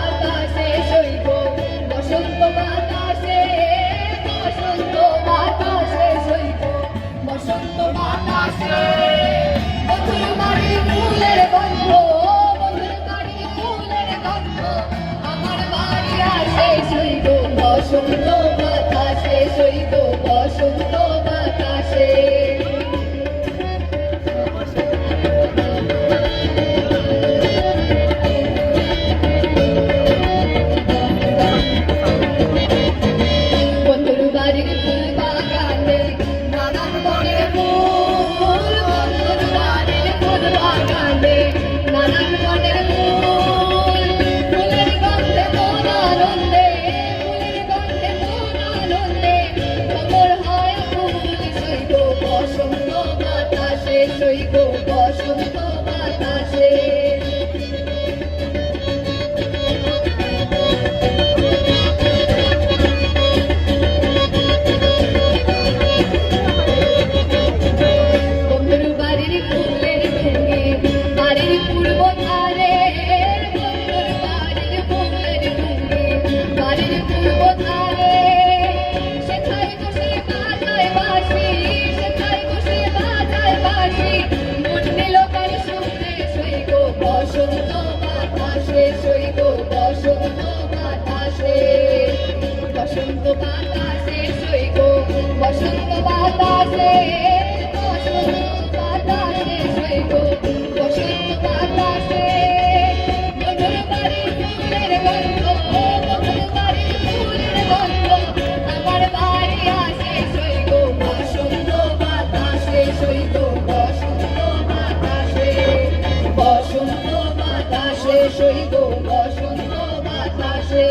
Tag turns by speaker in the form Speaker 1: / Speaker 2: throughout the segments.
Speaker 1: বাতাসে সইব বসন্ত বাতাসে বসন্ত বাতাসে সইব বসন্ত বাতাসে বন্ধুর বাড়ির ফুলের গন্ধ বন্ধুর বাড়ির ফুলের গন্ধ আমার বাড়ি আসে সইব বসন্ত বাতাসে সইব বসন্ত বাতাসে বাড়ির ফুল বাগানে নানান বনের ফুল বন্ধুর বাড়ির ফুল বাগানে নানান বনের ফুল ফুলের গন্ধে মন আনন্দে ফুলের গন্ধে মন আনন্দে খবর হয় ফুল সইব বসন্ত বাতাসে সইব বসন্ত বাতাসে পূর্ব ধারে বন্ধুর বাড়ির ফুলের ভুঙ্গে বাড়ির পূর্ব ধারে সেথায় বসে বাজায় বাঁশি সেথায় বসে বাজায় বাঁশি মন নিল কার শুনতে সইব বসন্ত বাতাসে সইব বসন্ত বাতাসে বসন্ত বাতাসে সইব বসন্ত বাতাসে বসন্ত বাতাসে সইব বসন্ত বাতাসে বন্ধুর বাড়ির ফুলের গন্ধ বন্ধুর বাড়ির ফুলের গন্ধ আমার বাড়ি আসে সইব বসন্ত বাতাসে সইব বসন্ত বাতাসে বসন্ত বাতাসে সইব বসন্ত বাতাসে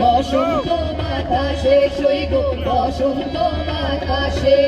Speaker 1: বসন্ত বাতাসে সইব বসন্ত বাতাসে